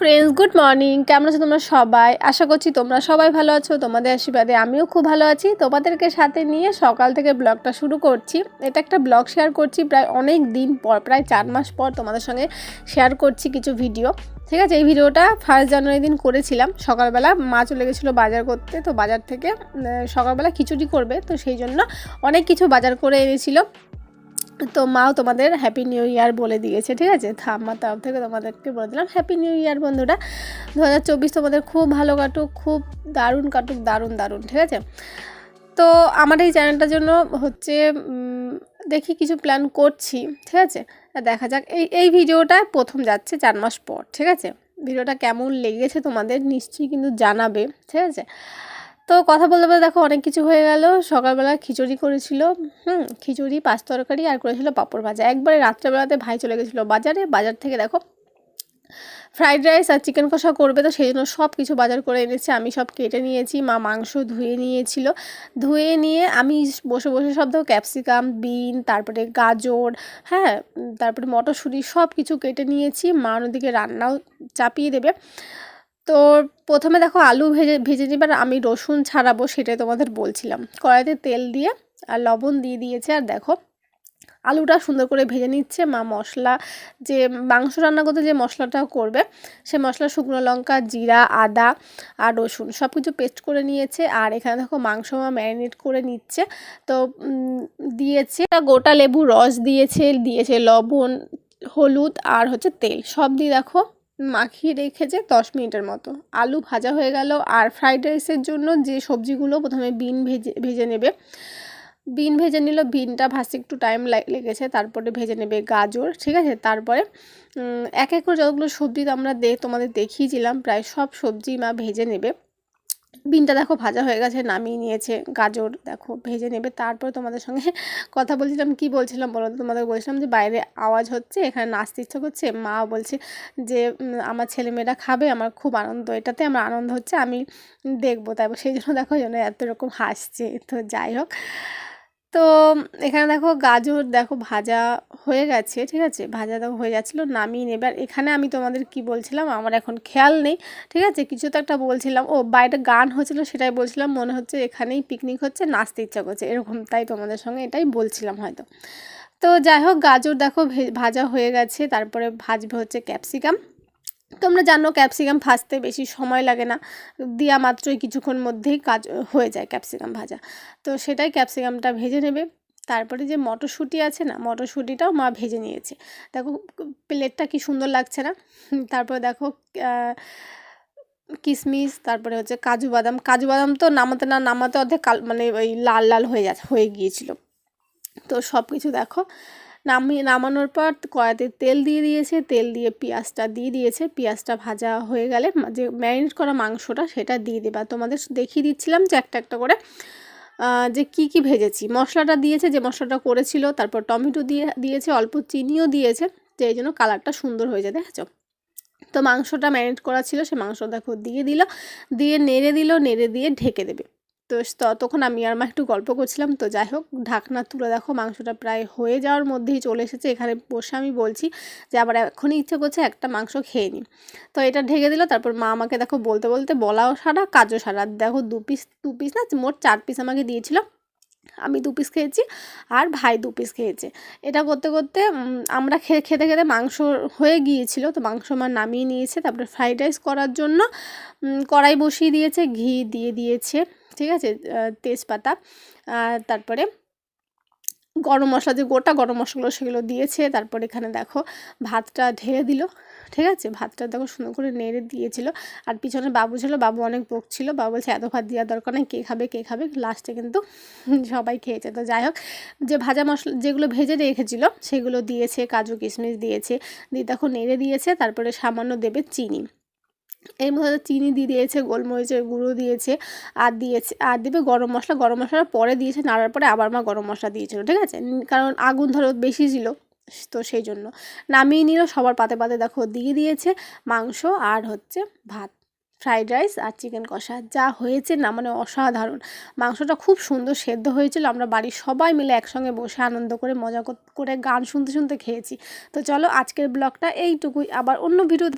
Friends, good morning. কেমন আছো তোমরা সবাই? আশা করছি তোমরা সবাই ভালো আছো। তোমাদের আশীর্বাদে আমিও খুব ভালো আছি। তোমাদেরকে সাথে নিয়ে সকাল থেকে ব্লগটা শুরু করছি। এটা একটা ব্লগ শেয়ার করছি প্রায় অনেক দিন পর, প্রায় 4 মাস পর তোমাদের সঙ্গে শেয়ার করছি কিছু ভিডিও। ঠিক আছে, এই ভিডিওটা 1 জানুয়ারি দিন করেছিলাম। সকালবেলা মা চলে গেছিলো বাজার করতে, তো বাজার থেকে সকালবেলা খিচুড়ি করবে, তো সেই জন্য অনেক কিছু বাজার করে এনেছিল। তো মাও তোমাদের হ্যাপি নিউ ইয়ার বলে দিয়েছে। ঠিক আছে, আমার তরফ থেকে তোমাদেরকে বলে দিলাম হ্যাপি নিউ ইয়ার বন্ধুরা। 2024 তোমাদের খুব ভালো কাটুক, খুব দারুণ কাটুক, দারুণ দারুণ। ঠিক আছে, তো আমার এই চ্যানেলটার জন্য হচ্ছে দেখি কিছু প্ল্যান করছি। ঠিক আছে, দেখা যাক। এই ভিডিওটা প্রথম যাচ্ছে 4 মাস পর। ঠিক আছে, ভিডিওটা কেমন লেগেছে তোমাদের নিশ্চয়ই কিন্তু জানাবে। ঠিক আছে, তো কথা বলতে বলতে দেখো অনেক কিছু হয়ে গেল। সকালবেলা খিচুড়ি করেছিল, খিচুড়ি, পাঁচ তরকারি, আর করেছিল পাঁপড় ভাজা। একবারে রাত্রেবেলাতে ভাই চলে গেছিলো বাজারে। বাজার থেকে দেখো ফ্রাইড রাইস আর চিকেন কষা করবে, তো সেই জন্য সব কিছু বাজার করে এনেছে। আমি সব কেটে নিয়েছি, মা মাংস ধুয়ে নিয়েছিল। ধুয়ে নিয়ে আমি বসে বসে সব দেখো ক্যাপসিকাম, বিন, তারপরে গাজর, হ্যাঁ, তারপরে মটরশুঁটি সব কিছু কেটে নিয়েছি। মা ওদিকে রান্নাও চাপিয়ে দেবে। তো প্রথমে দেখো আলু ভেজে নিবার, আমি রসুন ছাড়াবো সেটাই তোমাদের বলছিলাম। কড়াইতে তেল দিয়ে আর লবণ দিয়ে দিয়েছে, আর দেখো আলুটা সুন্দর করে ভেজে নিচ্ছে মা। মশলা, যে মাংস রান্না করতে যে মশলাটা করবে, সে মশলা শুকনো লঙ্কা, জিরা, আদা আর রসুন সব কিছু পেস্ট করে নিয়েছে। আর এখানে দেখো মাংস মা ম্যারিনেট করে নিচ্ছে। তো দিয়েছে গোটা লেবু রস, দিয়েছে লবণ, হলুদ আর হচ্ছে তেল, সব দিয়ে দেখো মাখিয়ে রেখেছে 10 মিনিটের মতো। আলু ভাজা হয়ে গেল। আর ফ্রাইড রাইসের জন্য যে সবজিগুলো, প্রথমে বিন ভেজে নেবে। বিন ভেজে নিল, বিনটা ভাজতে একটু টাইম লেগেছে। তারপরে ভেজে নেবে গাজর। ঠিক আছে, তারপরে এক এক করে যতগুলো সবজি আমরা তোমাদের দেখিয়েছিলাম, প্রায় সব সবজি মা ভেজে নেবে। বিনটা দেখো ভাজা হয়ে গেছে, নামিয়ে নিয়েছে। গাজর দেখো ভেজে নেবে। তারপর তোমাদের সঙ্গে কথা বলছিলাম, কি বলছিলাম বলো তো? তোমাদের বলছিলাম যে বাইরে আওয়াজ হচ্ছে, এখানে নাচতে ইচ্ছা করছে। মা বলছে যে আমার ছেলেমেয়েরা খাবে, আমার খুব আনন্দ, এটাতে আমার আনন্দ হচ্ছে, আমি দেখবো। তারপর সেই জন্য দেখো যেন এত রকম হাসছে। তো যাই হোক, তো এখানে দেখো গাজর দেখো ভাজা হয়ে গেছে। ঠিক আছে, ভাজা দেখো হয়ে যাচ্ছিলো, নামিয়ে নেবে। আর এখানে আমি তোমাদের কি বলছিলাম আমার এখন খেয়াল নেই। ঠিক আছে, কিছু তো একটা বলছিলাম, ও বাইরে গান হচ্ছিলো সেটাই বলছিলাম। মনে হচ্ছে এখানেই পিকনিক হচ্ছে, নাচতে ইচ্ছা করছে এরকম, তাই তোমাদের সঙ্গে এটাই বলছিলাম হয়তো। তো যাই হোক, গাজর দেখো ভাজা হয়ে গেছে। তারপরে ভাজবে হচ্ছে ক্যাপসিকাম। তোমরা জানো ক্যাপসিকাম ভাজতে বেশি সময় লাগে না, দেওয়া মাত্রই কিছুক্ষণ মধ্যেই কাজ হয়ে যায় ক্যাপসিকাম ভাজা। তো সেটাই, ক্যাপসিকামটা ভেজে নেবে। তারপরে যে মটরশুঁটি আছে না, মটরশুঁটিটাও মা ভেজে নিয়েছে। দেখো প্লেটটা কি সুন্দর লাগছে না? তারপরে দেখো কিশমিশ, তারপরে হচ্ছে কাজু বাদাম তো নামাতে অর্ধেক মানে ওই লাল লাল হয়ে গিয়েছিল। তো সব কিছু দেখো নামানোর পর কড়াইতে তেল দিয়ে দিয়েছে, তেল দিয়ে পেঁয়াজটা দিয়ে দিয়েছে। পেঁয়াজটা ভাজা হয়ে গেলে যে ম্যারিনেট করা মাংসটা সেটা দিয়ে দেবা। তোমাদের দেখিয়ে দিচ্ছিলাম যে একটা একটা করে যে কি ভেজেছি। মশলাটা দিয়েছে, যে মশলাটা করেছিল। তারপর টমেটো দিয়েছে, অল্প চিনিও দিয়েছে, যে এই জন্য কালারটা সুন্দর হয়ে যায়, দেখেছো? তো মাংসটা ম্যারিনেট করা ছিল, সে মাংস দেখো দিয়ে নেড়ে দিয়ে ঢেকে দেবে। তো ততক্ষণ আমি আর মা একটু গল্প করছিলাম। তো যাই হোক, ঢাকনা তুলে দেখো মাংসটা প্রায় হয়ে যাওয়ার মধ্যেই চলে এসেছে। এখানে বসে আমি বলছি যে আবার এখনই ইচ্ছে করছে একটা মাংস খেয়ে নিই। তো এটা ঢেকে দিল। তারপর মা আমাকে দেখো বলতে বলতে বলাও সারা কাজও সারা। দেখো দু পিস না, মোট 4 পিস আমাকে দিয়েছিল। আমি 2 পিস খেয়েছি আর ভাই 2 পিস খেয়েছে। এটা করতে করতে আমরা খেতে খেতে মাংস হয়ে গিয়েছিল। তো মাংস মা নামিয়ে নিয়েছে। তারপরে ফ্রাইড রাইস করার জন্য কড়াই বসিয়ে দিয়েছে, ঘি দিয়ে দিয়েছে। ঠিক আছে, তেজপাতা, তারপরে গরম মশলা, যে গোটা গরম মশলাগুলো সেগুলো দিয়েছে। তারপর এখানে দেখো ভাতটা ঢেলে দিল। ঠিক আছে, ভাতটা দেখো সুন্দর করে নেড়ে দিয়েছিল। আর পিছনে বাবু ছিল, বাবু অনেক বকছিল। বাবু বলছে এত ভাত দেওয়ার দরকার নেই, কে খাবে। লাস্টে কিন্তু সবাই খেয়েছে। তো যাই হোক, যে ভাজা মশলা যেগুলো ভেজে রেখেছিল সেগুলো দিয়েছে, কাজু কিশমিশ দিয়েছে, দিয়ে দেখো নেড়ে দিয়েছে। তারপরে সামান্য দেবে চিনি, এর মধ্যে চিনি দিয়ে দিয়েছে, গোলমরিচের গুঁড়ো দিয়েছে, আর দেবে গরম মশলা পরে দিয়েছে, নাড়ার পরে আবার মা গরম মশলা দিয়েছিল। ঠিক আছে, কারণ আগুন ধরো বেশি ছিল, তো সেই জন্য নামিয়ে নিল। সবার পাতে পাতে দেখো দিয়ে দিয়েছে মাংস আর হচ্ছে ভাত, ফ্রাইড রাইস আর চিকেন কষা। যা হয়েছে না, মানে অসাধারণ। মাংসটা খুব সুন্দর সেদ্ধ হয়েছিল। আমরা বাড়ির সবাই মিলে একসঙ্গে বসে আনন্দ করে মজা করে গান শুনতে শুনতে খেয়েছি। তো চলো, আজকের ব্লগটা এইটুকুই। আবার অন্য ভিডিও